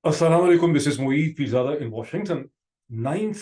Assalamu alaikum, this is Moeed Pizada in Washington. 9th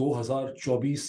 2024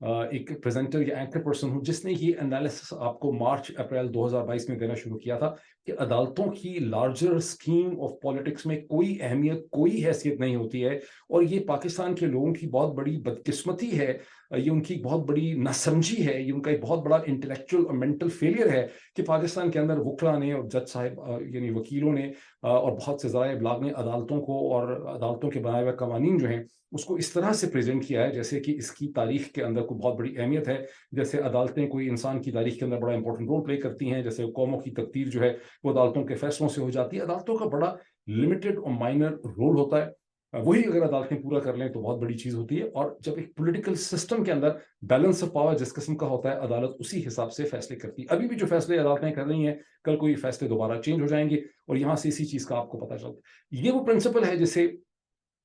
ایک presenter یا anchor person ہوں جس نے یہ انالیسس آپ کو مارچ اپریل 2022 میں دینا شروع کیا تھا کہ عدالتوں کی لارجر اسکیم آف پالیٹکس میں کوئی اہمیت کوئی حیثیت نہیں ہوتی ہے، اور یہ پاکستان کے لوگوں کی بہت بڑی بدقسمتی ہے، یہ ان کی بہت بڑی ناسمجھی ہے، یہ ان کا ایک بہت بڑا انٹلیکچوئل اور مینٹل فیلئر ہے کہ پاکستان کے اندر وکلا نے اور جج صاحب یعنی وکیلوں نے اور بہت سے ذرائع ابلاغ نے عدالتوں کو اور عدالتوں کے بنائے ہوئے قوانین جو ہیں اس کو اس طرح سے پریزنٹ کیا ہے جیسے کہ اس کی تاریخ کے اندر کوئی بہت بڑی اہمیت ہے، جیسے عدالتیں کوئی انسان کی تاریخ کے اندر بڑا امپورٹنٹ رول پلے کرتی ہیں، جیسے قوموں کی تقدیر جو ہے وہ عدالتوں کے فیصلوں سے ہو جاتی ہے۔ عدالتوں کا بڑا لمیٹڈ اور مائنر رول ہوتا ہے، وہی اگر عدالتیں پورا کر لیں تو بہت بڑی چیز ہوتی ہے، اور جب ایک پولیٹیکل سسٹم کے اندر بیلنس آف پاور جس قسم کا ہوتا ہے عدالت اسی حساب سے فیصلے کرتی ہے۔ ابھی بھی جو فیصلے عدالتیں کر رہی ہیں کل کوئی فیصلے دوبارہ چینج ہو جائیں گے، اور یہاں سے اسی چیز کا آپ کو پتہ چلتا ہے۔ یہ وہ پرنسپل ہے جسے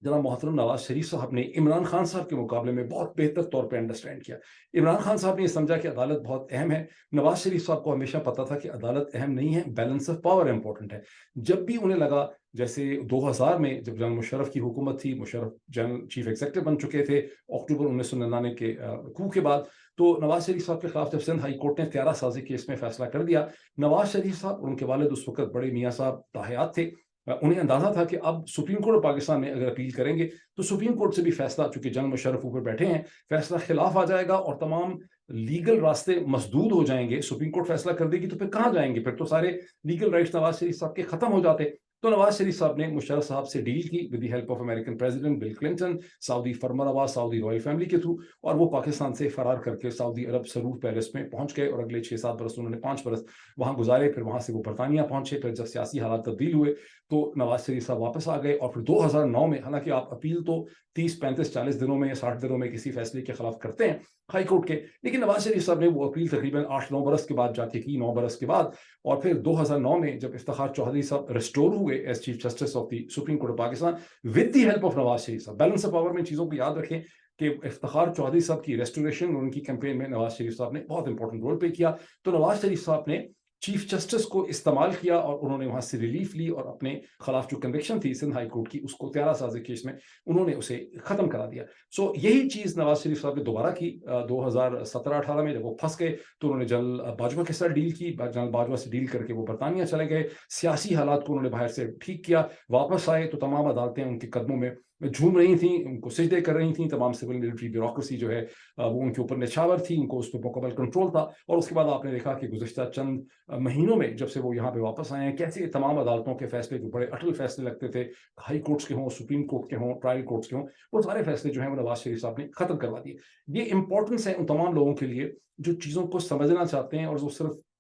جناب محترم نواز شریف صاحب نے عمران خان صاحب کے مقابلے میں بہت بہتر طور پہ انڈرسٹینڈ کیا۔ عمران خان صاحب نے یہ سمجھا کہ عدالت بہت اہم ہے، نواز شریف صاحب کو ہمیشہ پتا تھا کہ عدالت اہم نہیں ہے، بیلنس آف پاور امپورٹنٹ ہے۔ جب بھی انہیں لگا، جیسے 2000 میں جب جنرل مشرف کی حکومت تھی، مشرف جنرل چیف ایگزیکٹو بن چکے تھے اکتوبر 1999 کے کو کے بعد، تو نواز شریف صاحب کے خلاف جب سندھ ہائی کورٹ نے 13 سازی کیس میں فیصلہ کر دیا، نواز شریف صاحب اور ان کے والد اس وقت بڑے میاں صاحب تاحیات تھے، انہیں اندازہ تھا کہ اب سپریم کورٹ پاکستان میں اگر اپیل کریں گے تو سپریم کورٹ سے بھی فیصلہ، چونکہ جنرل مشرف اوپر بیٹھے ہیں، فیصلہ خلاف آ جائے گا اور تمام لیگل راستے مسدود ہو جائیں گے۔ سپریم کورٹ فیصلہ کر دے گی تو پھر کہاں جائیں گے؟ پھر تو سارے لیگل رائٹس نواز شریف صاحب کے ختم ہو جاتے۔ تو نواز شریف صاحب نے مشرف صاحب سے ڈیل کی with the help of American president Bill Clinton, Saudi فرمانروا، سعودی رائل فیملی کے تھرو، اور وہ پاکستان سے فرار کر کے سعودی عرب سرور پیلس میں پہنچ گئے، اور اگلے 6-7 برس انہوں نے 5 برس وہاں گزارے۔ پھر وہاں سے وہ برطانیہ پہنچے، پھر جب سیاسی حالات تبدیل ہوئے تو نواز شریف صاحب واپس آ گئے، اور پھر 2009 میں، حالانکہ آپ اپیل تو 30 35 40 دنوں میں یا 60 دنوں میں کسی فیصلے کے خلاف کرتے ہیں ہائی کورٹ کے، لیکن نواز شریف صاحب نے وہ اپیل تقریباً 8-9 برس کے بعد جا کے کی، 9 برس کے بعد، اور پھر 2009 میں جب افتخار چودھری صاحب ریسٹور ہوئے as chief justice of the supreme court of Pakistan with the help of Nawaz Sharif صاحب۔ بیلنس آف پاور میں چیزوں کو یاد رکھیں کہ افتخار چودھری صاحب کی ریسٹوریشن، ان کی کیمپین میں نواز شریف صاحب نے بہت امپورٹنٹ رول پلے کیا۔ تو نواز شریف صاحب نے چیف جسٹس کو استعمال کیا اور انہوں نے وہاں سے ریلیف لی، اور اپنے خلاف جو کنوکشن تھی سندھ ہائی کورٹ کی اس کو 13 سازی کیس میں انہوں نے اسے ختم کرا دیا۔ سو یہی چیز نواز شریف صاحب نے دوبارہ کی 2017-18 میں، جب وہ پھنس گئے تو انہوں نے جنرل باجوہ کے ساتھ ڈیل کی، جنرل باجوہ سے ڈیل کر کے وہ برطانیہ چلے گئے، سیاسی حالات کو انہوں نے باہر سے ٹھیک کیا، واپس آئے تو تمام عدالتیں ان کے قدموں میں جھوم رہی تھیں، ان کو سجدے کر رہی تھیں، تمام سول ملٹری بیوروکریسی جو ہے وہ ان کے اوپر نچھاور تھی، ان کو اس پہ مکمل کنٹرول تھا۔ اور اس کے بعد آپ نے دیکھا کہ گزشتہ چند مہینوں میں جب سے وہ یہاں پہ واپس آئے ہیں، کیسے تمام عدالتوں کے فیصلے جو بڑے اٹل فیصلے لگتے تھے، ہائی کورٹس کے ہوں، سپریم کورٹ کے ہوں، ٹرائل کورٹس کے ہوں، وہ سارے فیصلے جو ہیں وہ نواز شریف صاحب نے ختم کروا دیے۔ یہ امپورٹنس ہے ان تمام لوگوں کے لیے جو چیزوں کو سمجھنا چاہتے ہیں، اور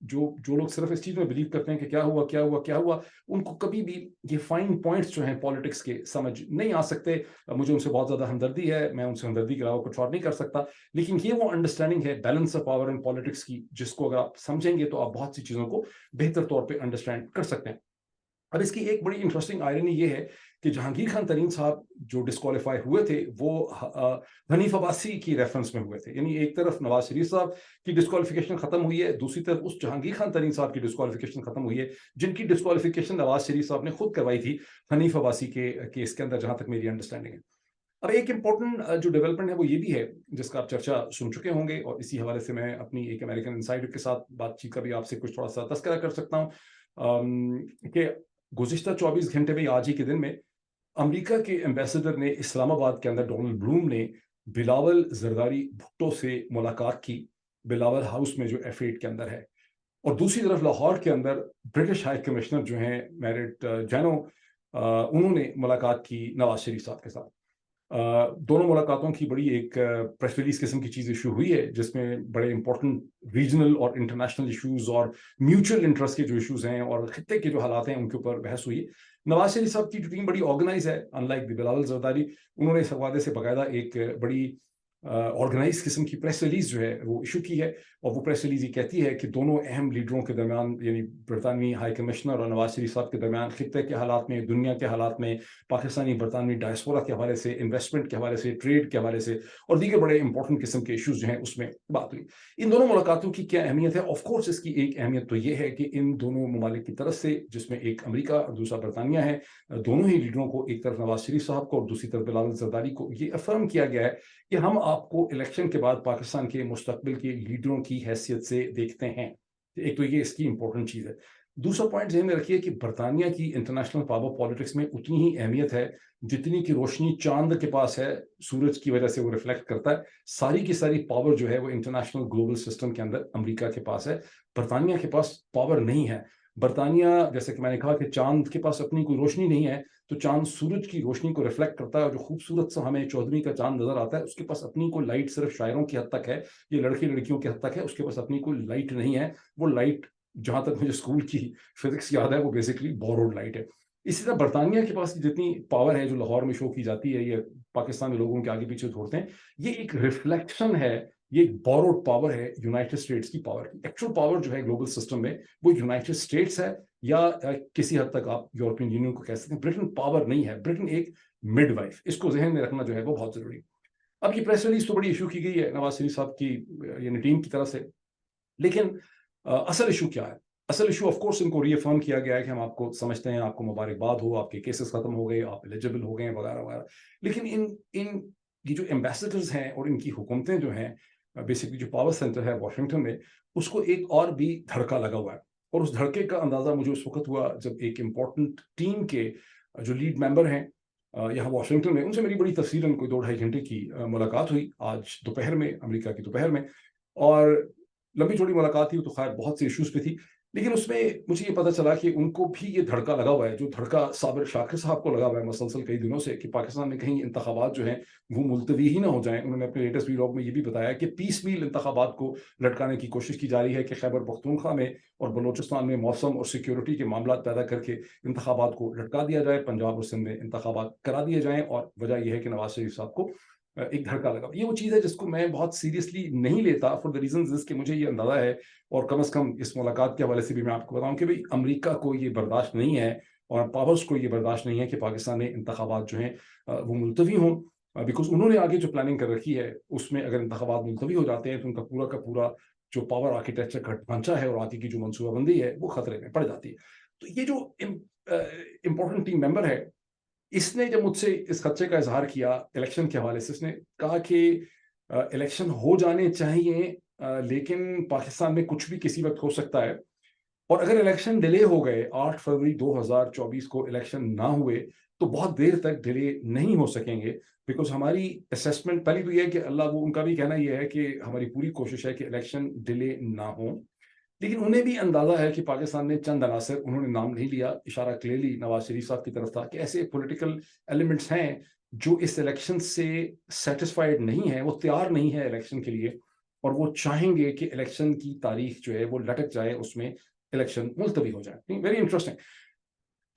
جو لوگ صرف اس چیز میں بلیو کرتے ہیں کہ کیا ہوا کیا ہوا کیا ہوا، ان کو کبھی بھی یہ فائن پوائنٹس جو ہیں پالیٹکس کے سمجھ نہیں آ سکتے۔ مجھے ان سے بہت زیادہ ہمدردی ہے، میں ان سے ہمدردی کے علاوہ کچھ اور نہیں کر سکتا، لیکن یہ وہ انڈرسٹینڈنگ ہے balance of power in politics کی، جس کو اگر آپ سمجھیں گے تو آپ بہت سی چیزوں کو بہتر طور پہ انڈرسٹینڈ کر سکتے ہیں۔ اب اس کی ایک بڑی انٹرسٹنگ آئرنی یہ ہے کہ جہانگیر خان ترین صاحب جو ڈسکوالیفائی ہوئے تھے وہ حنیف عباسی کی ریفرنس میں ہوئے تھے، یعنی ایک طرف نواز شریف صاحب کی ڈسکوالیفیکیشن ختم ہوئی ہے، دوسری طرف اس جہانگیر خان ترین صاحب کی ڈسکوالیفیکیشن ختم ہوئی ہے جن کی ڈسکوالیفیکیشن نواز شریف صاحب نے خود کروائی تھی حنیف عباسی کے کیس کے اندر، جہاں تک میری انڈرسٹینڈنگ ہے۔ اب ایک امپورٹنٹ جو ڈیولپمنٹ ہے وہ یہ بھی ہے جس کا آپ چرچا سن چکے ہوں گے، اور اسی حوالے سے میں اپنی ایک امریکن انسائڈر کے ساتھ بات چیت کا بھی آپ سے کچھ تھوڑا سا تذکرہ کر سکتا ہوں، کہ گزشتہ 24 گھنٹے میں، آج ہی کے دن میں، امریکہ کے ایمبیسڈر نے اسلام آباد کے اندر، ڈونلڈ بلوم نے بلاول زرداری بھٹو سے ملاقات کی، بلاول ہاؤس میں جو F8 کے اندر ہے، اور دوسری طرف لاہور کے اندر برٹش ہائی کمشنر جو ہیں میرٹ جینو، انہوں نے ملاقات کی نواز شریف صاحب کے ساتھ۔ دونوں ملاقاتوں کی بڑی ایک پریس ریلیز قسم کی چیز ایشو ہوئی ہے، جس میں بڑے امپورٹنٹ ریجنل اور انٹرنیشنل ایشوز اور میوچل انٹرسٹ کے جو ایشوز ہیں اور خطے کے جو حالات ہیں ان کے اوپر بحث ہوئی ہے۔ نواز شریف صاحب کی ٹیم بڑی آرگنائز ہے، ان لائک بلاول زرداری، انہوں نے اس حوالے سے باقاعدہ ایک بڑی آرگنائز قسم کی پریس ریلیز جو ہے وہ ایشو کی ہے، اور وہ پریس ریلیز یہ کہتی ہے کہ دونوں اہم لیڈروں کے درمیان، یعنی برطانوی ہائی کمشنر اور نواز شریف صاحب کے درمیان، خطے کے حالات میں، دنیا کے حالات میں، پاکستانی برطانوی ڈائسپورا کے حوالے سے، انویسٹمنٹ کے حوالے سے، ٹریڈ کے حوالے سے، اور دیگر بڑے امپورٹنٹ قسم کے ایشوز جو ہیں اس میں بات ہوئی۔ ان دونوں ملاقاتوں کی کیا اہمیت ہے؟ آف کورس اس کی ایک اہمیت تو یہ ہے کہ ان دونوں ممالک کی طرف سے، جس میں ایک امریکہ اور دوسرا برطانیہ ہے، دونوں ہی لیڈروں کو، ایک طرف نواز شریف صاحب کو اور دوسری طرف بلاول زرداری کو، یہ افرم کیا گیا ہے کہ ہم آپ کو الیکشن کے بعد پاکستان کے مستقبل کے لیڈروں کی حیثیت سے دیکھتے ہیں؟ ایک تو یہ اس کی امپورٹنٹ چیز ہے. دوسرا پوائنٹ ذہن میں رکھیے کہ برطانیہ کی انٹرنیشنل پاور پالیٹکس میں اتنی ہی اہمیت ہے جتنی کی روشنی چاند کے پاس ہے, سورج کی وجہ سے وہ ریفلیکٹ کرتا ہے. ساری کی ساری پاور جو ہے وہ انٹرنیشنل گلوبل سسٹم کے اندر امریکہ کے پاس ہے, برطانیہ کے پاس پاور نہیں ہے. برطانیہ, جیسے کہ میں نے کہا کہ چاند کے پاس اپنی کوئی روشنی نہیں ہے, تو چاند سورج کی روشنی کو ریفلیکٹ کرتا ہے, اور جو خوبصورت سا ہمیں 14ویں کا چاند نظر آتا ہے اس کے پاس اپنی کوئی لائٹ صرف شاعروں کی حد تک ہے, یہ لڑکی لڑکیوں کی حد تک ہے, اس کے پاس اپنی کوئی لائٹ نہیں ہے. وہ لائٹ جہاں تک مجھے اسکول کی فزکس یاد ہے وہ بیسکلی بوروڈ لائٹ ہے. اسی طرح برطانیہ کے پاس جتنی پاور ہے جو لاہور میں شو کی جاتی ہے, یہ پاکستانی لوگوں کے آگے پیچھے چھوڑتے ہیں, یہ ایک ریفلیکشن ہے, یہ ایک بوروڈ پاور ہے یونائٹڈ اسٹیٹس کی پاور کی. ایکچوئل پاور جو ہے گلوبل سسٹم میں وہ یونائٹڈ اسٹیٹس ہے, یا کسی حد تک آپ یورپین یونین کو کہہ سکتے ہیں. برٹن پاور نہیں ہے, برٹن ایک مڈ وائف. اس کو ذہن میں رکھنا جو ہے وہ بہت ضروری ہے. اب یہ پریس ریلیز تو بڑی ایشو کی گئی ہے نواز شریف صاحب کی یعنی ٹیم کی طرف سے, لیکن اصل ایشو کیا ہے؟ اصل ایشو آف کورس ان کو ری افرم کیا گیا ہے کہ ہم آپ کو سمجھتے ہیں, آپ کو مبارکباد ہو, آپ کے کیسز ختم ہو گئے, آپ ایلیجبل ہو گئے وغیرہ وغیرہ. لیکن ان یہ جو ایمبیسڈرز ہیں اور ان کی حکومتیں جو ہیں, بیسکلی جو پاور سینٹر ہے واشنگٹن میں, اس کو ایک اور بھی دھڑکا لگا ہوا ہے. اور اس دھڑکے کا اندازہ مجھے اس وقت ہوا جب ایک امپورٹنٹ ٹیم کے جو لیڈ ممبر ہیں یہاں واشنگٹن میں, ان سے میری بڑی تفصیلاً کوئی 2-2.5 گھنٹے کی ملاقات ہوئی آج دوپہر میں, امریکہ کی دوپہر میں. اور لمبی چوڑی ملاقات تھی, تو خیر بہت سی ایشوز پہ تھی, لیکن اس میں مجھے یہ پتا چلا کہ ان کو بھی یہ دھڑکا لگا ہوا ہے, جو دھڑکا صابر شاکر صاحب کو لگا ہوا ہے مسلسل کئی دنوں سے, کہ پاکستان میں کہیں انتخابات جو ہیں وہ ملتوی ہی نہ ہو جائیں. انہوں نے اپنے لیٹسٹ ویلاگ میں یہ بھی بتایا کہ پیس میل انتخابات کو لٹکانے کی کوشش کی جا رہی ہے, کہ خیبر پختونخوا میں اور بلوچستان میں موسم اور سیکیورٹی کے معاملات پیدا کر کے انتخابات کو لٹکا دیا جائے, پنجاب اور سندھ میں انتخابات کرا دیے جائیں. اور وجہ یہ ہے کہ نواز شریف صاحب کو ایک دھڑکا لگا. یہ وہ چیز ہے جس کو میں بہت سیریسلی نہیں لیتا, فار دا ریزنز کہ مجھے یہ اندازہ ہے, اور کم از کم اس ملاقات کے حوالے سے بھی میں آپ کو بتاؤں کہ بھئی امریکہ کو یہ برداشت نہیں ہے, اور پاورز کو یہ برداشت نہیں ہے کہ پاکستان میں انتخابات جو ہیں وہ ملتوی ہوں, بیکاز انہوں نے آگے جو پلاننگ کر رکھی ہے اس میں اگر انتخابات ملتوی ہو جاتے ہیں تو ان کا پورا جو پاور آرکیٹیکچر کا ڈھانچہ ہے اور آگے کی جو منصوبہ بندی ہے وہ خطرے میں پڑ جاتی ہے. تو یہ جو امپورٹنٹ ٹیم ممبر ہے, اس نے جب مجھ سے اس خدشے کا اظہار کیا الیکشن کے حوالے سے, اس نے کہا کہ الیکشن ہو جانے چاہیے, لیکن پاکستان میں کچھ بھی کسی وقت ہو سکتا ہے, اور اگر الیکشن ڈیلے ہو گئے, 8 فروری 2024 کو الیکشن نہ ہوئے تو بہت دیر تک ڈیلے نہیں ہو سکیں گے, بیکاز ہماری اسیسمنٹ پہلی تو یہ ہے کہ اللہ, وہ ان کا بھی کہنا یہ ہے کہ ہماری پوری کوشش ہے کہ الیکشن ڈیلے نہ ہوں, لیکن انہیں بھی اندازہ ہے کہ پاکستان میں چند عناصر, انہوں نے نام نہیں لیا, اشارہ کلیئرلی نواز شریف صاحب کی طرف تھا, کہ ایسے پولیٹیکل ایلیمنٹس ہیں جو اس الیکشن سے سیٹسفائیڈ نہیں ہیں, وہ تیار نہیں ہے الیکشن کے لیے, اور وہ چاہیں گے کہ الیکشن کی تاریخ جو ہے وہ لٹک جائے, اس میں الیکشن ملتوی ہو جائے. Very interesting.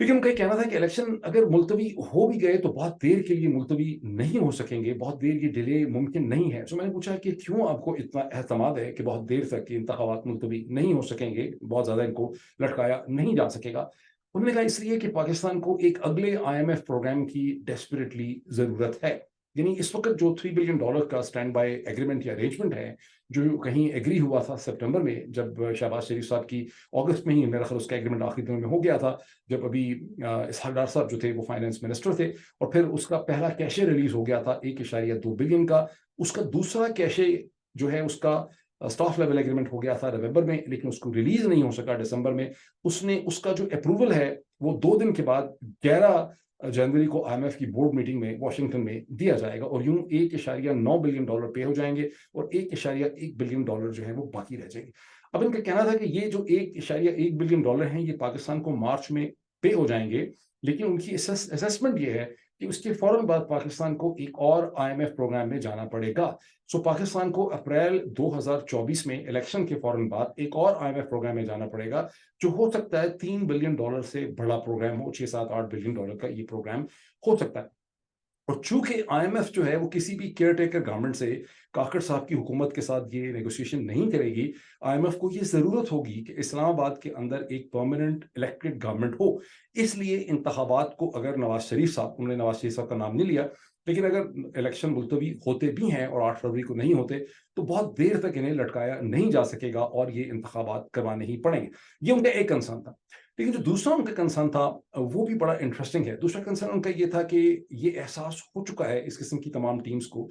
لیکن ان کا کہنا تھا کہ الیکشن اگر ملتوی ہو بھی گئے تو بہت دیر کے لیے ملتوی نہیں ہو سکیں گے, بہت دیر یہ ڈیلے ممکن نہیں ہے. تو میں نے پوچھا کہ کیوں آپ کو اتنا اعتماد ہے کہ بہت دیر تک انتخابات ملتوی نہیں ہو سکیں گے, بہت زیادہ ان کو لٹکایا نہیں جا سکے گا؟ انہوں نے کہا اس لیے کہ پاکستان کو ایک اگلے IMF پروگرام کی ڈیسپریٹلی ضرورت ہے. یعنی اس وقت جو $3 بلین کا اسٹینڈ بائی ایگریمنٹ یا ارینجمنٹ ہے, جو کہیں ایگری ہوا تھا سپٹمبر میں, جب شہباز شریف صاحب کی اگست میں ہی میرا خیال اس کا ایگریمنٹ آخری دنوں میں ہو گیا تھا, جب ابھی اسحاق ڈار صاحب جو تھے وہ فائنانس منسٹر تھے, اور پھر اس کا پہلا کیشے ریلیز ہو گیا تھا 1.2 بلین کا. اس کا دوسرا کیشے جو ہے اس کا اسٹاف لیول ایگریمنٹ ہو گیا تھا نومبر میں, لیکن اس کو ریلیز نہیں ہو سکا دسمبر میں. اس کا جو اپروول ہے وہ 2 دن کے بعد 11 جنوری کو IMF کی بورڈ میٹنگ میں واشنگٹن میں دیا جائے گا, اور یوں $1.9 بلین پے ہو جائیں گے, اور $1.1 بلین جو ہے وہ باقی رہ جائیں گے. اب ان کا کہنا تھا کہ یہ جو $1.1 بلین ہیں یہ پاکستان کو مارچ میں پے ہو جائیں گے, لیکن ان کی اسیسمنٹ یہ ہے کہ اس کے فوراً بعد پاکستان کو ایک اور IMF پروگرام میں جانا پڑے گا. سو پاکستان کو اپریل 2024 میں الیکشن کے فوراً بعد ایک اور IMF پروگرام میں جانا پڑے گا, جو ہو سکتا ہے $3 بلین سے بڑا پروگرام ہو, 6-7-8 بلین کا یہ پروگرام ہو سکتا ہے. اور چونکہ IMF جو ہے وہ کسی بھی کیئر ٹیکر گورنمنٹ سے, کاکڑ صاحب کی حکومت کے ساتھ یہ نیگوسیشن نہیں کرے گی, IMF کو یہ ضرورت ہوگی کہ اسلام آباد کے اندر ایک پرماننٹ الیکٹڈ گورنمنٹ ہو. اس لیے انتخابات کو اگر نواز شریف صاحب, انہوں نے نواز شریف صاحب کا نام نہیں لیا, لیکن اگر الیکشن ملتوی ہوتے بھی ہیں اور 8 فروری کو نہیں ہوتے تو بہت دیر تک انہیں لٹکایا نہیں جا سکے گا, اور یہ انتخابات کروانے ہی پڑیں گے. یہ ان کا ایک کنسرن تھا. لیکن جو دوسرا ان کا کنسرن تھا وہ بھی بڑا انٹرسٹنگ ہے. دوسرا کنسرن ان کا یہ تھا کہ یہ احساس ہو چکا ہے اس قسم کی تمام ٹیمز کو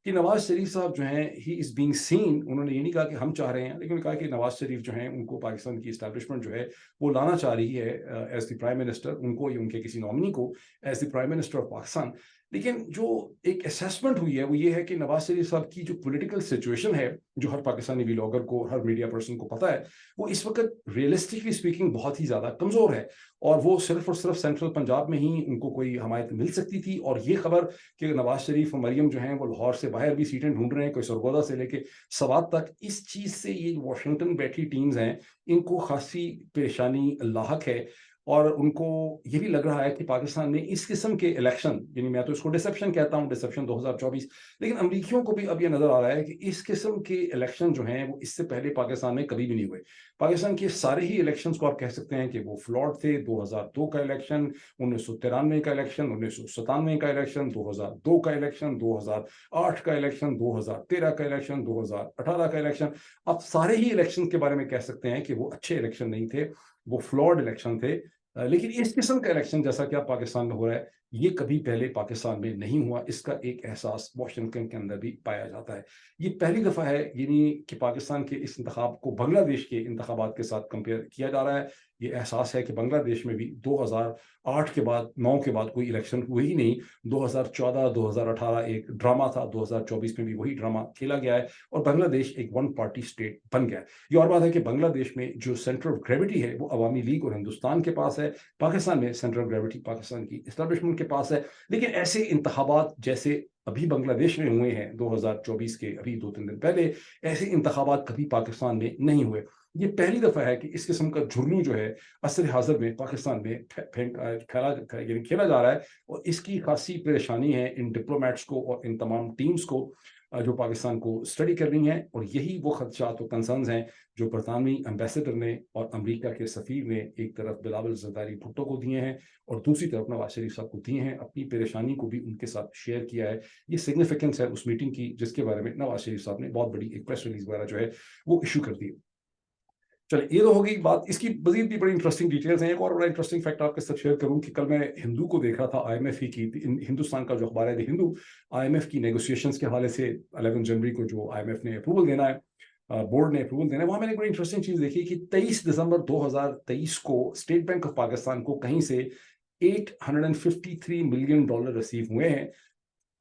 کہ نواز شریف صاحب جو ہیں ہی از بینگ سین، انہوں نے یہ نہیں کہا کہ ہم چاہ رہے ہیں، لیکن انہوں نے کہا کہ نواز شریف جو ہیں ان کو پاکستان کی اسٹیبلشمنٹ جو ہے وہ لانا چاہ رہی ہے ایز دی پرائم منسٹر، ان کو یا ان کے کسی نامنی کو as the prime minister of Pakistan. لیکن جو ایک اسیسمنٹ ہوئی ہے وہ یہ ہے کہ نواز شریف صاحب کی جو پولیٹیکل سچویشن ہے، جو ہر پاکستانی ویلاگر کو، ہر میڈیا پرسن کو پتا ہے، وہ اس وقت ریئلسٹکلی اسپیکنگ بہت ہی زیادہ کمزور ہے، اور وہ صرف اور صرف سینٹرل پنجاب میں ہی ان کو کوئی حمایت مل سکتی تھی. اور یہ خبر کہ نواز شریف اور مریم جو ہیں وہ لاہور سے باہر بھی سیٹیں ڈھونڈ رہے ہیں، کوئی سرگودا سے لے کے سوات تک، اس چیز سے یہ واشنگٹن بیٹھی ٹیمز ہیں ان کو خاصی پریشانی لاحق ہے. اور ان کو یہ بھی لگ رہا ہے کہ پاکستان میں اس قسم کے الیکشن، یعنی میں تو اس کو ڈسپشن کہتا ہوں، ڈسپشن 2024، لیکن امریکیوں کو بھی اب یہ نظر آ رہا ہے کہ اس قسم کے الیکشن جو ہیں وہ اس سے پہلے پاکستان میں کبھی بھی نہیں ہوئے. پاکستان کے سارے ہی الیکشنز کو آپ کہہ سکتے ہیں کہ وہ فلاڈ تھے. 2002 کا الیکشن، 1993 کا الیکشن، 1997 کا الیکشن، 2002 کا الیکشن، 2008 کا الیکشن، 2013 کا الیکشن، 2018 کا الیکشن، آپ سارے ہی الیکشن کے بارے میں کہہ سکتے ہیں کہ وہ اچھے الیکشن نہیں تھے، وہ فلاڈ الیکشن تھے. لیکن اس قسم کا الیکشن جیسا کہ اب پاکستان میں ہو رہا ہے، یہ کبھی پہلے پاکستان میں نہیں ہوا. اس کا ایک احساس واشنگٹن کے اندر بھی پایا جاتا ہے. یہ پہلی دفعہ ہے یعنی کہ پاکستان کے اس انتخاب کو بنگلہ دیش کے انتخابات کے ساتھ کمپیئر کیا جا رہا ہے. یہ احساس ہے کہ بنگلہ دیش میں بھی 2008 کے بعد 9 کے بعد کوئی الیکشن ہوئی ہی نہیں. 2014 2018 ایک ڈرامہ تھا، 2024 میں بھی وہی ڈرامہ کھیلا گیا ہے، اور بنگلہ دیش ایک ون پارٹی اسٹیٹ بن گیا ہے. یہ اور بات ہے کہ بنگلہ دیش میں جو سینٹر آف گریوٹی ہے وہ عوامی لیگ اور ہندوستان کے پاس ہے. پاکستان میں سینٹر آف گریوٹی پاکستان کی اسٹیبلشمنٹ کے پاس ہے. لیکن ایسے انتخابات جیسے ابھی بنگلہ دیش میں ہوئے ہیں 2024 کے ابھی 2-3 دن پہلے، ایسے انتخابات کبھی پاکستان میں نہیں ہوئے. یہ پہلی دفعہ ہے کہ اس قسم کا جھرنو جو ہے عصر حاضر میں پاکستان میں کھیلا جا رہا ہے. اور اس کی خاصی پریشانی ہے ان ڈپلومیٹس کو اور ان تمام ٹیمز کو جو پاکستان کو اسٹڈی کر رہی ہیں. اور یہی وہ خدشات و کنسرنز ہیں جو برطانوی امبیسڈر نے اور امریکہ کے سفیر نے ایک طرف بلاول زرداری بھٹو کو دیے ہیں اور دوسری طرف نواز شریف صاحب کو دیے ہیں. اپنی پریشانی کو بھی ان کے ساتھ شیئر کیا ہے. یہ سگنیفیکنس ہے اس میٹنگ کی جس کے بارے میں نواز شریف صاحب نے بہت بڑی ایک پریس ریلیز وغیرہ جو ہے وہ ایشو کر دی. چلے یہ تو ہوگی بات. اس کی مزید بھی بڑی انٹرسٹنگ ڈیٹیلز ہیں. ایک اور بڑا انٹرسٹنگ فیکٹ آپ کے ساتھ شیئر کروں کہ کل میں ہندو کو دیکھ رہا تھا، آئی ایم ایف کی ہندوستان کا جو اخبار ہے دی ہندو، آئی ایم ایف کی نیگوسیشنز کے حوالے سے 11 جنوری کو جو آئی ایم ایف نے اپروول دینا ہے، بورڈ نے اپروول دینا ہے، وہاں میں نے بڑی انٹرسٹنگ چیز دیکھی کہ 23 دسمبر 2023 کو اسٹیٹ بینک آف پاکستان کو کہیں سے $853 ملین ریسیو ہوئے ہیں.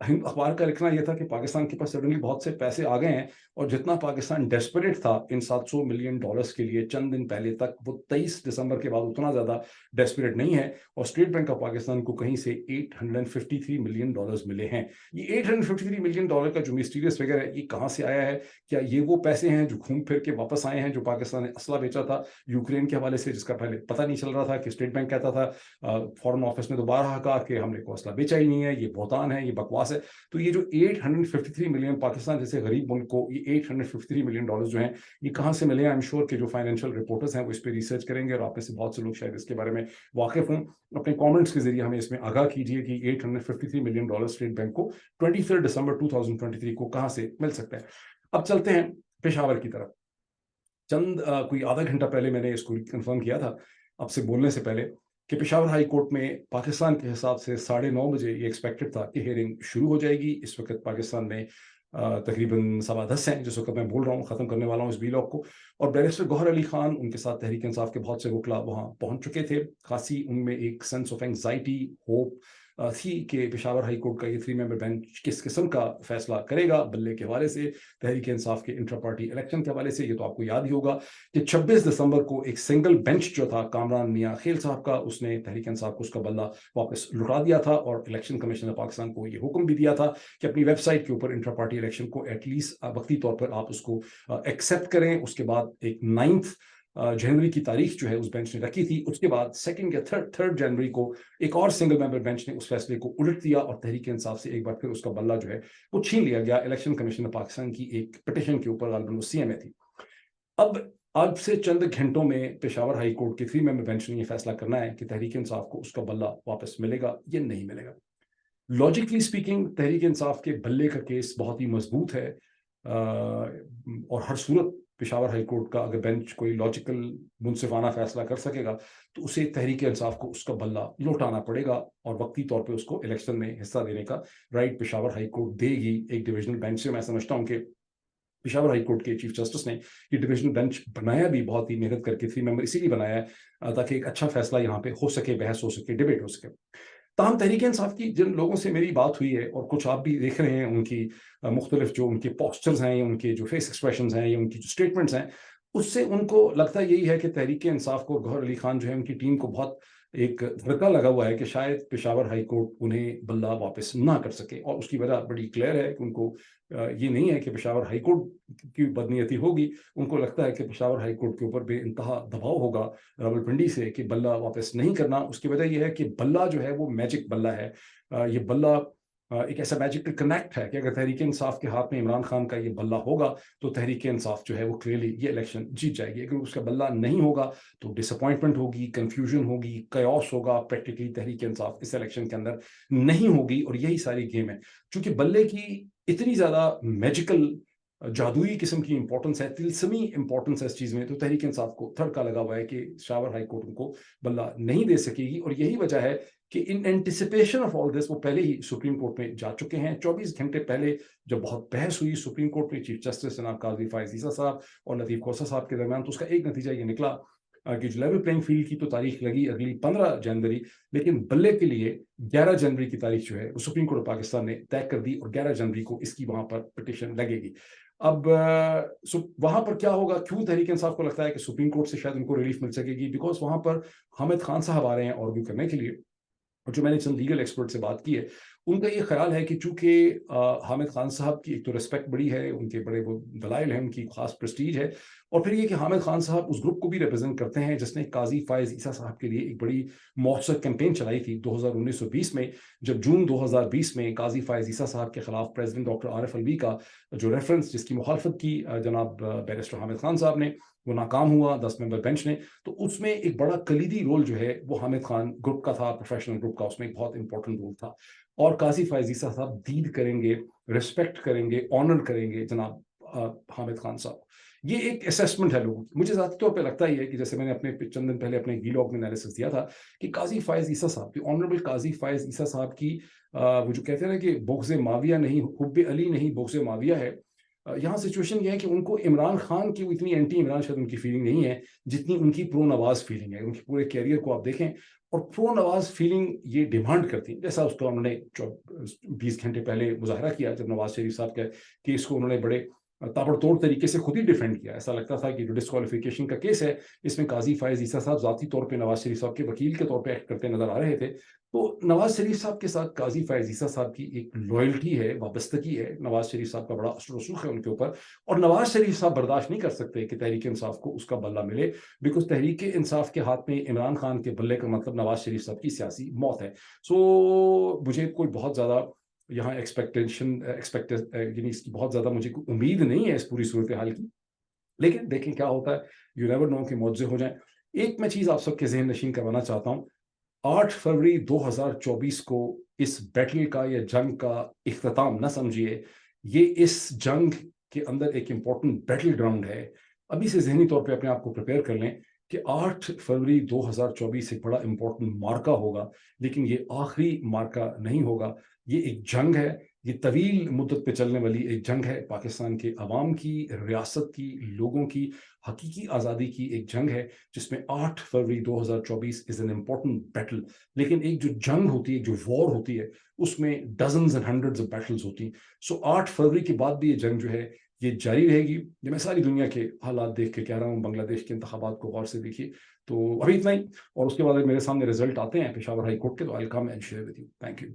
اخبار کا لکھنا یہ تھا کہ پاکستان کے پاس سڈنلی بہت سے پیسے آ گئے ہیں، اور جتنا پاکستان ڈیسپریٹ تھا ان $700 ملین کے لیے چند دن پہلے تک، وہ 23 دسمبر کے بعد اتنا زیادہ ڈیسپریٹ نہیں ہے. اور اسٹیٹ بینک آف پاکستان کو کہیں سے $853 ملین ملے ہیں. یہ $853 ملین کا جو مسٹیریس فگر ہے، یہ کہاں سے آیا ہے؟ کیا یہ وہ پیسے ہیں جو گھوم پھر کے واپس آئے ہیں جو پاکستان نے اسلحہ بیچا تھا یوکرین کے حوالے سے، جس کا پہلے پتہ نہیں چل رہا تھا، کہ اسٹیٹ بینک کہتا تھا، فارن آفس نے دوبارہ کہا کہ ہم نے کوئی اسلحہ بیچا ہی نہیں ہے، یہ بہتان ہے، یہ بکواس ہے. تو یہ جو 853 ملین پاکستان جیسے غریب ملک کو یہ $853 ملین جو ہیں یہ کہاں سے ملے ہیں؟ I'm sure کہ جو فائنینشیل رپورٹرز ہیں وہ اس پہ ریسرچ کریں گے، اور آپ میں سے بہت سے لوگ شاید اس کے بارے میں واقف ہوں. اپنے کامنٹس کے ذریعے ہمیں اس میں آگاہ کیجیے کہ $853 ملین اسٹیٹ بینک کو 23 دسمبر 2023 کو کہاں سے مل سکتا ہے. اب چلتے ہیں پشاور کی طرف. کوئی آدھا گھنٹہ پہلے میں نے اس کو کنفرم کیا تھا آپ سے بولنے سے پہلے کہ پشاور ہائی کورٹ میں پاکستان کے حساب سے 9:30 بجے یہ ایکسپیکٹڈ تھا کہ ہیئرنگ شروع ہو جائے گی. اس وقت پاکستان میں تقریباً 10:15 ہیں جس وقت میں بول رہا ہوں، ختم کرنے والا ہوں اس ویلاگ کو. اور بیرسٹر گوہر علی خان، ان کے ساتھ تحریک انصاف کے بہت سے وکلا وہاں پہنچ چکے تھے. خاصی ان میں ایک سینس آف اینگزائٹی، ہوپ تھی کہ پشاور ہائی کورٹ کا یہ 3 ممبر بینچ کس قسم کا فیصلہ کرے گا بلے کے حوالے سے، تحریک انصاف کے انٹرا پارٹی الیکشن کے حوالے سے. یہ تو آپ کو یاد ہی ہوگا کہ 26 دسمبر کو ایک سنگل بینچ جو تھا کامران میاں خیل صاحب کا، اس نے تحریک انصاف کو اس کا بلہ واپس لٹا دیا تھا، اور الیکشن کمیشن آف پاکستان کو یہ حکم بھی دیا تھا کہ اپنی ویب سائٹ کے اوپر انٹرا پارٹی الیکشن کو ایٹ لیسٹ وقتی طور پر آپ اس کو ایکسیپٹ کریں. اس کے بعد ایک 9 جنوری کی تاریخ جو ہے اس بینچ نے رکھی تھی. اس کے بعد 2 یا 3 جنوری کو ایک اور سنگل ممبر بینچ نے اس فیصلے کو الٹ دیا، اور تحریک انصاف سے ایک بار پھر اس کا بلہ جو ہے وہ چھین لیا گیا. الیکشن کمیشن آف پاکستان کی ایک پٹیشن کے اوپر غالباً وہ CMA تھی. اب آج سے چند گھنٹوں میں پشاور ہائی کورٹ کے 3 ممبر بینچ نے یہ فیصلہ کرنا ہے کہ تحریک انصاف کو اس کا بلہ واپس ملے گا یا نہیں ملے گا. لاجیکلی اسپیکنگ تحریک انصاف کے بلے کا کیس بہت ہی مضبوط ہے، اور ہر صورت پشاور ہائی کورٹ کا اگر بینچ کوئی لاجیکل منصفانہ فیصلہ کر سکے گا تو اسے تحریک انصاف کو اس کا بلہ لوٹانا پڑے گا اور وقتی طور پہ اس کو الیکشن میں حصہ دینے کا رائٹ پشاور ہائی کورٹ دے گی ایک ڈویژنل بینچ سے. میں سمجھتا ہوں کہ پشاور ہائی کورٹ کے چیف جسٹس نے یہ ڈویژنل بینچ بنایا بھی بہت ہی محنت کر کے 3 ممبر اسی لیے بنایا ہے تاکہ ایک اچھا فیصلہ یہاں پہ ہو سکے, بحث ہو سکے, ڈیبیٹ ہو سکے. تاہم تحریک انصاف کی جن لوگوں سے میری بات ہوئی ہے اور کچھ آپ بھی دیکھ رہے ہیں ان کی مختلف جو ان کے پوسچرز ہیں, ان کے جو فیس ایکسپریشنز ہیں یا ان کی جو اسٹیٹمنٹس ہیں, اس سے ان کو لگتا یہی ہے کہ تحریک انصاف کو, گوہر علی خان جو ہے ان کی ٹیم کو بہت ایک دھڑکا لگا ہوا ہے کہ شاید پشاور ہائی کورٹ انہیں بلہ واپس نہ کر سکے. اور اس کی وجہ بڑی کلیئر ہے کہ ان کو یہ نہیں ہے کہ پشاور ہائی کورٹ کی بدنیتی ہوگی, ان کو لگتا ہے کہ پشاور ہائی کورٹ کے اوپر بے انتہا دباؤ ہوگا راولپنڈی سے کہ بلہ واپس نہیں کرنا. اس کی وجہ یہ ہے کہ بلہ جو ہے وہ میجک بلہ ہے. یہ بلہ ایک ایسا میجیکل کنیکٹ ہے کہ اگر تحریک انصاف کے ہاتھ میں عمران خان کا یہ بلہ ہوگا تو تحریک انصاف جو ہے وہ کلیئرلی یہ الیکشن جیت جائے گی. اگر اس کا بلہ نہیں ہوگا تو ڈس اپوائنٹمنٹ ہوگی, کنفیوژن ہوگی, کیوس ہوگا. پریکٹیکلی تحریک انصاف اس الیکشن کے اندر نہیں ہوگی اور یہی ساری گیم ہے. چونکہ بلے کی اتنی زیادہ میجیکل جادوئی قسم کی امپورٹنس ہے, تلسمی امپورٹنس ہے اس چیز میں, تو تحریک انصاف کو تھڑکا لگا ہوا ہے کہ پشاور ہائی کورٹ ان کو بلہ نہیں دے سکے گی. اور یہی وجہ ہے کہ ان اینٹیسپیشن آف آل دس وہ پہلے ہی سپریم کورٹ میں جا چکے ہیں. 24 گھنٹے پہلے جب بہت بحث ہوئی سپریم کورٹ میں چیف جسٹس جناب قاضی فائز عیسیٰ صاحب اور لطیف کوسہ صاحب کے درمیان, تو اس کا ایک نتیجہ یہ نکلا کہ جو لیول پلینگ فیلڈ کی تو تاریخ لگی اگلی 15 جنوری, لیکن بلے کے لیے 11 جنوری کی تاریخ جو ہے وہ سپریم کورٹ آف پاکستان نے طے کر دی اور 11 جنوری کو اس کی وہاں پر پٹیشن لگے گی. اب وہاں پر کیا ہوگا, کیوں تحریک انصاف کو لگتا ہے کہ سپریم کورٹ سے شاید ان کو ریلیف مل سکے گی, بیکاز وہاں پر حامد خان صاحب آ رہے ہیں آرگیو کرنے کے لیے. اور جو میں نے چند لیگل ایکسپرٹ سے بات کی ہے ان کا یہ خیال ہے کہ چونکہ حامد خان صاحب کی ایک تو ریسپیکٹ بڑی ہے, ان کے بڑے وہ دلائل ہیں, ان کی خاص پریسٹیج ہے, اور پھر یہ کہ حامد خان صاحب اس گروپ کو بھی ریپرزینٹ کرتے ہیں جس نے قاضی فائز عیسیٰ صاحب کے لیے ایک بڑی مؤثر کیمپین چلائی تھی 2019-20 میں, جب جون 2020 میں قاضی فائز عیسیٰ صاحب کے خلاف پریزیڈنٹ ڈاکٹر عارف الوی کا جو ریفرنس جس کی مخالفت کی جناب بیرسٹر حامد خان صاحب نے, وہ ناکام ہوا 10 ممبر بینچ نے. تو اس میں ایک بڑا کلیدی رول جو ہے وہ حامد خان گروپ کا تھا, پروفیشنل گروپ کا, اس میں ایک بہت امپورٹنٹ رول تھا. اور قاضی فائز عیسیٰ صاحب دید کریں گے, ریسپیکٹ کریں گے, آنر کریں گے جناب حامد خان صاحب. یہ ایک اسیسمنٹ ہے لوگوں کی. مجھے ذاتی طور پہ لگتا ہی ہے کہ جیسے میں نے اپنے چند دن پہلے اپنے ویلاگ میں انالیسس دیا تھا کہ قاضی فائز عیسیٰ صاحب کی, آنریبل قاضی فائز عیسیٰ صاحب کی وہ جو کہتے ہیں نا کہ بغض معاویہ نہیں, حب علی نہیں, بغض معاویہ ہے. یہاں سچویشن یہ ہے کہ ان کو عمران خان کی اتنی اینٹی عمران شاید ان کی فیلنگ نہیں ہے جتنی ان کی پرو نواز فیلنگ ہے. ان کی پورے کیریئر کو آپ دیکھیں اور پرو نواز فیلنگ یہ ڈیمانڈ کرتی ہے, جیسا اس کا انہوں نے 20 گھنٹے پہلے مظاہرہ کیا جب نواز شریف صاحب کے کیس کو انہوں نے بڑے تابڑ توڑ طریقے سے خود ہی ڈیفینڈ کیا. ایسا لگتا تھا کہ جو ڈسکوالیفیکیشن کا کیس ہے اس میں قاضی فائز عیسیٰ صاحب ذاتی طور پہ نواز شریف صاحب کے وکیل کے طور پہ ایکٹ کرتے نظر آ رہے تھے. تو نواز شریف صاحب کے ساتھ قاضی فائز عیسیٰ صاحب کی ایک لوئلٹی ہے, وابستگی ہے. نواز شریف صاحب کا بڑا اثر و رسوخ ہے ان کے اوپر, اور نواز شریف صاحب برداشت نہیں کر سکتے کہ تحریک انصاف کو اس کا بلہ ملے, بیکاز تحریک انصاف کے ہاتھ میں عمران خان کے بلے کا مطلب نواز شریف صاحب کی سیاسی موت ہے. سو مجھے کوئی بہت زیادہ یہاں یعنی اس کی بہت زیادہ مجھے کوئی امید نہیں ہے اس پوری صورتحال کی, لیکن دیکھیں کیا ہوتا ہے. یو نیور نو کہ معجزے ہو جائیں. ایک میں چیز آپ سب کے ذہن نشین کروانا چاہتا ہوں, 8 فروری 2024 کو اس بیٹل کا یا جنگ کا اختتام نہ سمجھیے, یہ اس جنگ کے اندر ایک امپورٹنٹ بیٹل گراؤنڈ ہے. ابھی سے ذہنی طور پہ اپنے آپ کو پریپیئر کر لیں کہ 8 فروری 2024 ایک بڑا امپورٹنٹ مارکا ہوگا, لیکن یہ آخری مارکا نہیں ہوگا. یہ ایک جنگ ہے, یہ طویل مدت پہ چلنے والی ایک جنگ ہے. پاکستان کے عوام کی, ریاست کی, لوگوں کی حقیقی آزادی کی ایک جنگ ہے جس میں 8 فروری 2024 از این امپورٹنٹ بیٹل. لیکن ایک جو جنگ ہوتی ہے, جو وار ہوتی ہے, اس میں dozens and hundreds of Beatles ہوتی ہیں. سو 8 فروری کے بعد بھی یہ جنگ جو ہے یہ جاری رہے گی. یہ میں ساری دنیا کے حالات دیکھ کے کہہ رہا ہوں, بنگلہ دیش کے انتخابات کو غور سے دیکھیے. تو ابھی اتنا ہی, اور اس کے بعد میرے سامنے رزلٹ آتے ہیں پشاور ہائی کورٹ کے, تو I will come and share with you. Thank you.